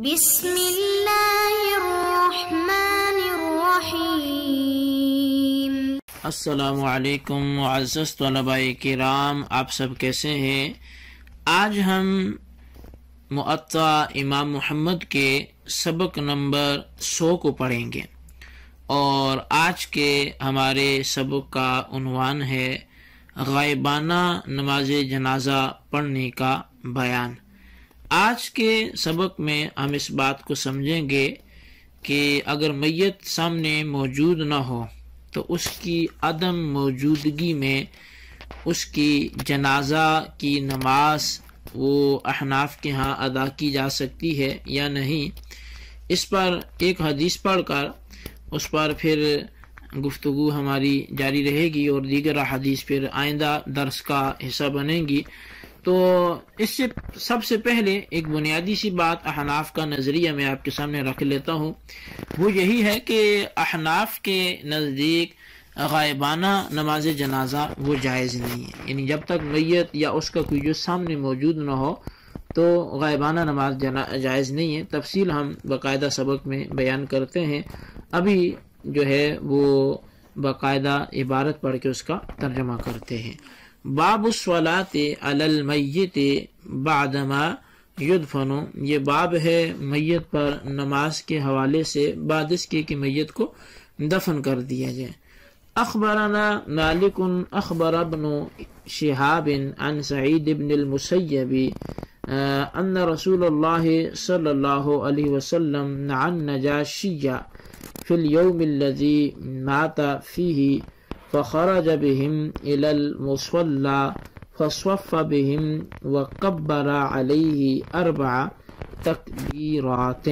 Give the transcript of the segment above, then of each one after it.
بسم اللہ الرحمن الرحیم۔ السلام علیکم معزز طلباء کرام، آپ سب کیسے ہیں؟ آج ہم معطا امام محمد کے سبق نمبر 100 کو پڑھیں گے، اور آج کے ہمارے سبق کا عنوان ہے غائبانہ نماز جنازہ پڑھنے کا بیان۔ آج کے سبق میں ہم اس بات کو سمجھیں گے کہ اگر میت سامنے موجود نہ ہو تو اس کی عدم موجودگی میں اس کی جنازہ کی نماز وہ احناف کے ہاں ادا کی جا سکتی ہے یا نہیں۔ اس پر ایک حدیث پڑھ کر اس پر پھر گفتگو ہماری جاری رہے گی، اور دیگر حدیث پھر آئندہ درس کا حصہ بنیں گی۔ تو اس سے سب سے پہلے ایک بنیادی سی بات احناف کا نظریہ میں آپ کے سامنے رکھ لیتا ہوں۔ وہ یہی ہے کہ احناف کے نزدیک غائبانہ نماز جنازہ وہ جائز نہیں ہے، یعنی جب تک میت یا اس کا کوئی جو سامنے موجود نہ ہو تو غائبانہ نماز جائز نہیں ہے۔ تفصیل ہم باقاعدہ سبق میں بیان کرتے ہیں، ابھی جو ہے وہ باقاعدہ عبارت پڑھ کے اس کا ترجمہ کرتے ہیں۔ باب الصلاۃ علی المیت بعدما یدفن، یہ باب ہے میت پر نماز کے حوالے سے بعد اس کے کہ میت کو دفن کر دیا جائے۔ اخبرنا مالک اخبر ابن شہاب عن سعید بن المسیب ان رسول اللہ صلی اللہ علیہ وسلم نعى النجاشی فی اليوم الذي مات فیہ فخرج بهم إلى المصلى فصف بهم وكبر عليه 4 تکبیرات۔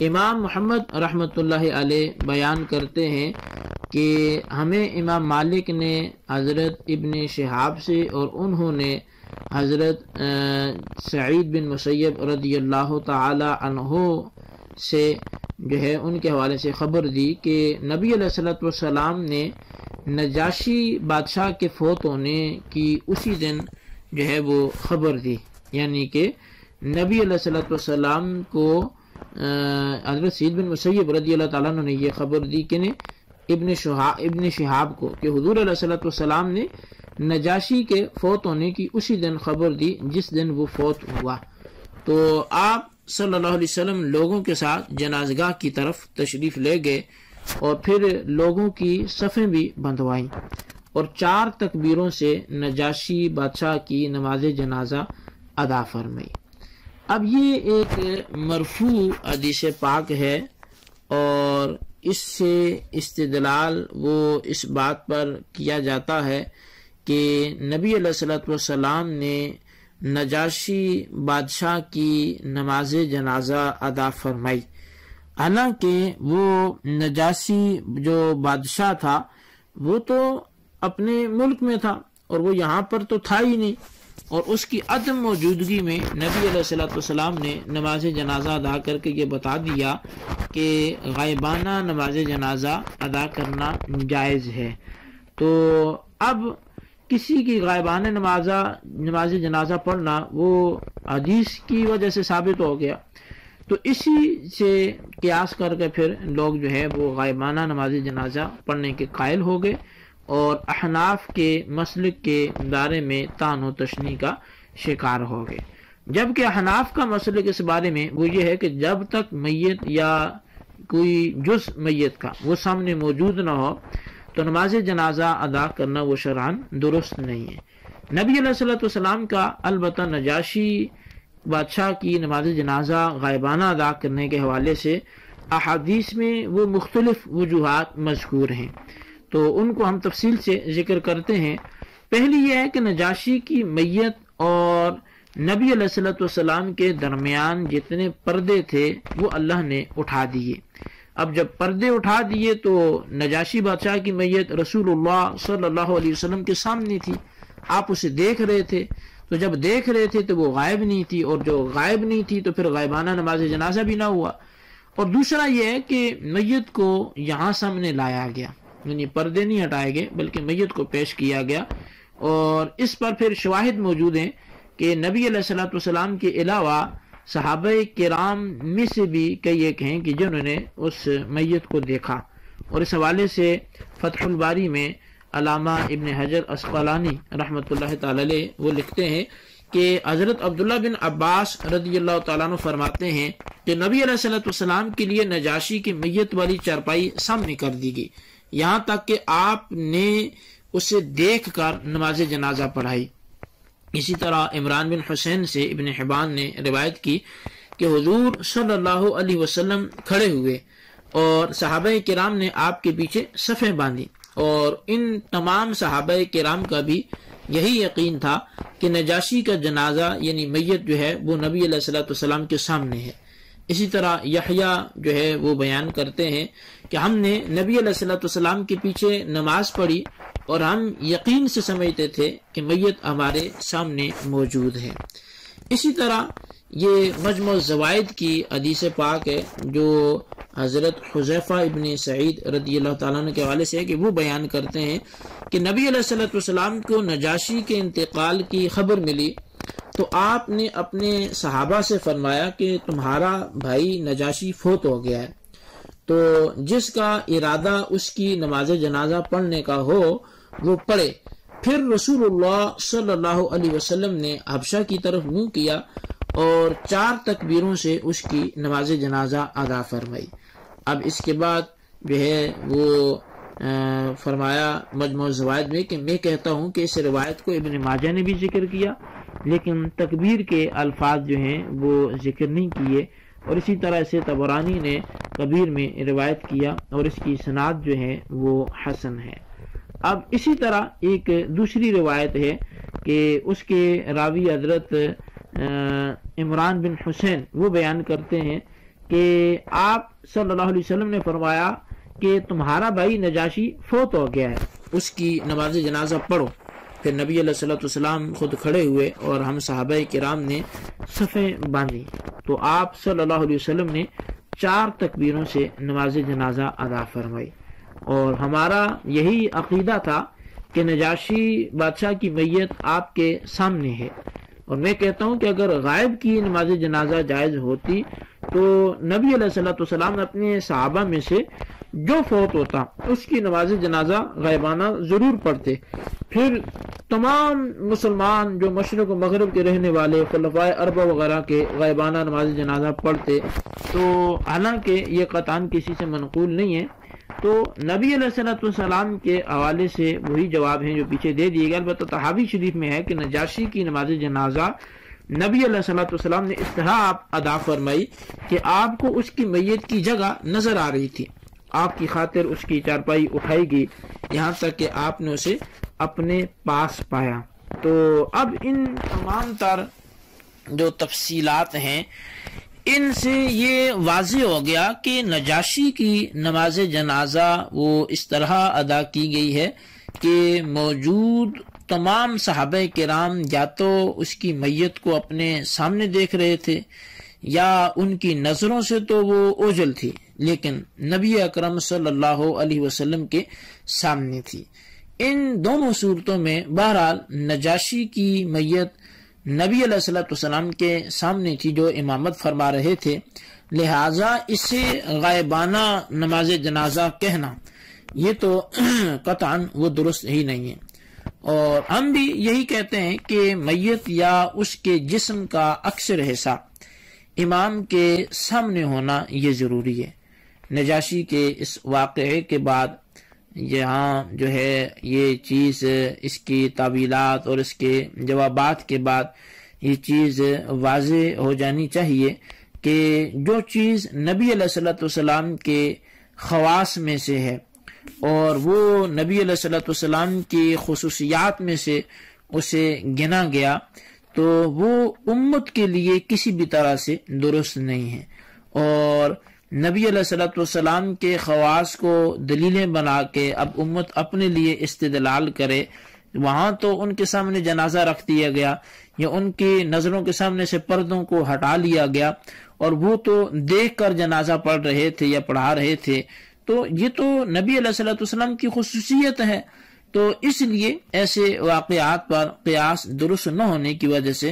امام محمد رحمۃ اللہ علیہ بیان کرتے ہیں کہ ہمیں امام مالک نے حضرت ابن شہاب سے اور انہوں نے حضرت سعید بن مسیب رضی اللہ تعالی عنہ سے جو ہے ان کے حوالے سے خبر دی کہ نبی علیہ الصلوۃ والسلام نے نجاشی بادشاہ کے فوت ہونے کی اسی دن جو ہے وہ خبر دی، یعنی کہ نبی علیہ الصلوۃ والسلام کو حضرت سعید بن مسیب رضی اللہ تعالیٰ عنہ نے یہ خبر دی کہ ابن شہاب کو کہ حضور علیہ الصلوۃ والسلام نے نجاشی کے فوت ہونے کی اسی دن خبر دی جس دن وہ فوت ہوا۔ تو آپ صلی اللہ علیہ وسلم لوگوں کے ساتھ جنازگاہ کی طرف تشریف لے گئے اور پھر لوگوں کی صفیں بھی بندھوائیں اور 4 تکبیروں سے نجاشی بادشاہ کی نماز جنازہ ادا فرمائی۔ اب یہ ایک مرفوع حدیث پاک ہے، اور اس سے استدلال وہ اس بات پر کیا جاتا ہے کہ نبی علیہ الصلوۃ والسلام نے نجاشی بادشاہ کی نماز جنازہ ادا فرمائی، حالانکہ وہ نجاشی جو بادشاہ تھا وہ تو اپنے ملک میں تھا اور وہ یہاں پر تو تھا ہی نہیں، اور اس کی عدم موجودگی میں نبی علیہ الصلوۃ والسلام نے نماز جنازہ ادا کر کے یہ بتا دیا کہ غائبانہ نماز جنازہ ادا کرنا جائز ہے۔ تو اب کسی کی غائبانہ نماز جنازہ پڑھنا وہ حدیث کی وجہ سے ثابت ہو گیا، تو اسی سے قیاس کر کے پھر لوگ جو ہے وہ غائبانہ نماز جنازہ پڑھنے کے قائل ہو گئے، اور احناف کے مسلک کے بارے میں طعن و تشنیع کا شکار ہو گئے، جبکہ احناف کا مسلک اس بارے میں وہ یہ ہے کہ جب تک میت یا کوئی جز میت کا وہ سامنے موجود نہ ہو تو نماز جنازہ ادا کرنا وہ شرعاً درست نہیں ہے۔ نبی علیہ الصلوۃ والسلام کا البتہ نجاشی بادشاہ کی نماز جنازہ غائبانہ ادا کرنے کے حوالے سے احادیث میں وہ مختلف وجوہات مذکور ہیں، تو ان کو ہم تفصیل سے ذکر کرتے ہیں۔ پہلی یہ ہے کہ نجاشی کی میت اور نبی علیہ الصلوۃ والسلام کے درمیان جتنے پردے تھے وہ اللہ نے اٹھا دیے۔ اب جب پردے اٹھا دیے تو نجاشی بادشاہ کی میت رسول اللہ صلی اللہ علیہ وسلم کے سامنے تھی، آپ اسے دیکھ رہے تھے، تو جب دیکھ رہے تھے تو وہ غائب نہیں تھی، اور جو غائب نہیں تھی تو پھر غائبانہ نماز جنازہ بھی نہ ہوا۔ اور دوسرا یہ ہے کہ میت کو یہاں سامنے لایا گیا، یعنی پردے نہیں ہٹائے گئے بلکہ میت کو پیش کیا گیا، اور اس پر پھر شواہد موجود ہیں کہ نبی علیہ الصلوۃ والسلام کے علاوہ صحابہ کرام میں سے بھی کئی ایک ہیں کہ جنہوں نے اس میت کو دیکھا، اور اس حوالے سے فتح الباری میں علامہ ابن حجر اسقلانی رحمۃ اللہ تعالی علیہ وہ لکھتے ہیں کہ حضرت عبداللہ بن عباس رضی اللہ تعالیٰ عنہ فرماتے ہیں کہ نبی علیہ الصلوۃ والسلام کے لیے نجاشی کی میت والی چارپائی سامنے کر دی گئی، یہاں تک کہ آپ نے اسے دیکھ کر نماز جنازہ پڑھائی۔ اسی طرح عمران بن حسین سے ابن حبان نے روایت کی کہ حضور صلی اللہ علیہ وسلم کھڑے ہوئے اور صحابہ کرام نے آپ کے پیچھے صفیں باندھی، اور ان تمام صحابہ کرام کا بھی یہی یقین تھا کہ نجاشی کا جنازہ یعنی میت جو ہے وہ نبی علیہ الصلوۃ والسلام کے سامنے ہے۔ اسی طرح یحییٰ جو ہے وہ بیان کرتے ہیں کہ ہم نے نبی علیہ الصلوۃ والسلام کے پیچھے نماز پڑھی اور ہم یقین سے سمجھتے تھے کہ میت ہمارے سامنے موجود ہے۔ اسی طرح یہ مجموع الزوائد کی حدیث پاک ہے جو حضرت حذیفہ ابن سعید رضی اللہ تعالیٰ عنہ کے حوالے سے ہے کہ وہ بیان کرتے ہیں کہ نبی علیہ الصلوۃ والسلام کو نجاشی کے انتقال کی خبر ملی تو آپ نے اپنے صحابہ سے فرمایا کہ تمہارا بھائی نجاشی فوت ہو گیا ہے، تو جس کا ارادہ اس کی نماز جنازہ پڑھنے کا ہو وہ پڑھے۔ پھر رسول اللہ صلی اللہ علیہ وسلم نے حبشہ کی طرف منہ کیا اور 4 تکبیروں سے اس کی نماز جنازہ ادا فرمائی۔ اب اس کے بعد جو ہے وہ فرمایا مجموع الزوائد میں کہ میں کہتا ہوں کہ اس روایت کو ابن ماجہ نے بھی ذکر کیا، لیکن تکبیر کے الفاظ جو ہیں وہ ذکر نہیں کیے، اور اسی طرح سے طبرانی نے کبیر میں روایت کیا اور اس کی سند جو ہے وہ حسن ہے۔ اب اسی طرح ایک دوسری روایت ہے کہ اس کے راوی حضرت عمران بن حسین وہ بیان کرتے ہیں کہ آپ صلی اللہ علیہ وسلم نے فرمایا کہ تمہارا بھائی نجاشی فوت ہو گیا ہے، اس کی نماز جنازہ پڑھو۔ پھر نبی علیہ الصلوۃ والسلام خود کھڑے ہوئے اور ہم صحابہ کرام نے صفیں باندھی، تو آپ صلی اللہ علیہ وسلم نے 4 تکبیروں سے نماز جنازہ ادا فرمائی۔ اور ہمارا یہی عقیدہ تھا کہ نجاشی بادشاہ کی میت آپ کے سامنے ہے، اور میں کہتا ہوں کہ اگر غائب کی نماز جنازہ جائز ہوتی تو نبی علیہ الصلوۃ والسلام اپنے صحابہ میں سے جو فوت ہوتا اس کی نماز جنازہ غائبانہ ضرور پڑھتے، پھر تمام مسلمان جو مشرق و مغرب کے رہنے والے خلفائے اربعہ وغیرہ کے غائبانہ نماز جنازہ پڑھتے۔ تو حالانکہ یہ قطعاً کسی سے منقول نہیں ہے، تو نبی علیہ الصلوۃ والسلام کے حوالے سے وہی جواب ہیں جو پیچھے دے دیے گئے۔ البتہ طحاوی شریف میں ہے کہ نجاشی کی نماز جنازہ نبی علیہ الصلوۃ والسلام نے اس طرح ادا فرمائی کہ آپ کو اس کی میت کی جگہ نظر آ رہی تھی، آپ کی خاطر اس کی چارپائی اٹھائی گئی یہاں تک کہ آپ نے اسے اپنے پاس پایا۔ تو اب ان تمام تر جو تفصیلات ہیں ان سے یہ واضح ہو گیا کہ نجاشی کی نماز جنازہ وہ اس طرح ادا کی گئی ہے کہ موجود تمام صحابہ کرام یا تو اس کی میت کو اپنے سامنے دیکھ رہے تھے یا ان کی نظروں سے تو وہ اوجھل تھی، لیکن نبی اکرم صلی اللہ علیہ وسلم کے سامنے تھی۔ ان دونوں صورتوں میں بہرحال نجاشی کی میت نبی علیہ السلام کے سامنے تھی جو امامت فرما رہے تھے، لہٰذا اسے غائبانہ نماز جنازہ کہنا یہ تو قطعاً وہ درست ہی نہیں ہے۔ اور ہم بھی یہی کہتے ہیں کہ میت یا اس کے جسم کا اکثر حصہ امام کے سامنے ہونا یہ ضروری ہے۔ نجاشی کے اس واقعے کے بعد یہاں جو ہے یہ چیز، اس کی تعویلات اور اس کے جوابات کے بعد یہ چیز واضح ہو جانی چاہیے کہ جو چیز نبی علیہ السلام کے خواص میں سے ہے اور وہ نبی علیہ السلام کی خصوصیات میں سے اسے گنا گیا تو وہ امت کے لیے کسی بھی طرح سے درست نہیں ہے، اور نبی علیہ السلام کے خواص کو دلیلیں بنا کے اب امت اپنے لیے استدلال کرے، وہاں تو ان کے سامنے جنازہ رکھ دیا گیا یا ان کی نظروں کے سامنے سے پردوں کو ہٹا لیا گیا اور وہ تو دیکھ کر جنازہ پڑھ رہے تھے یا پڑھا رہے تھے، تو یہ تو نبی علیہ السلام کی خصوصیت ہے۔ تو اس لیے ایسے واقعات پر قیاس درست نہ ہونے کی وجہ سے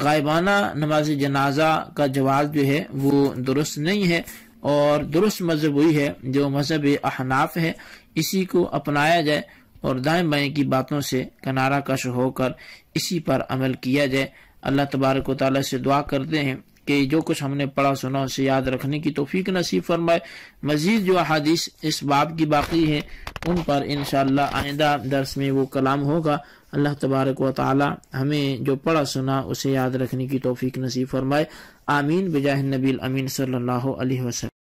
غائبانہ نماز جنازہ کا جواز جو ہے وہ درست نہیں ہے، اور درست مذہب وہی ہے جو مذہب احناف ہے، اسی کو اپنایا جائے اور دائیں بائیں کی باتوں سے کنارہ کش ہو کر اسی پر عمل کیا جائے۔ اللہ تبارک و تعالیٰ سے دعا کرتے ہیں کہ جو کچھ ہم نے پڑھا سنا اسے یاد رکھنے کی توفیق نصیب فرمائے۔ مزید جو احادیث اس باب کی باقی ہیں ان پر انشاءاللہ آئندہ درس میں وہ کلام ہوگا۔ اللہ تبارک و تعالی ہمیں جو پڑھا سنا اسے یاد رکھنے کی توفیق نصیب فرمائے۔ آمین بجاہ النبی الامین صلی اللہ علیہ وسلم۔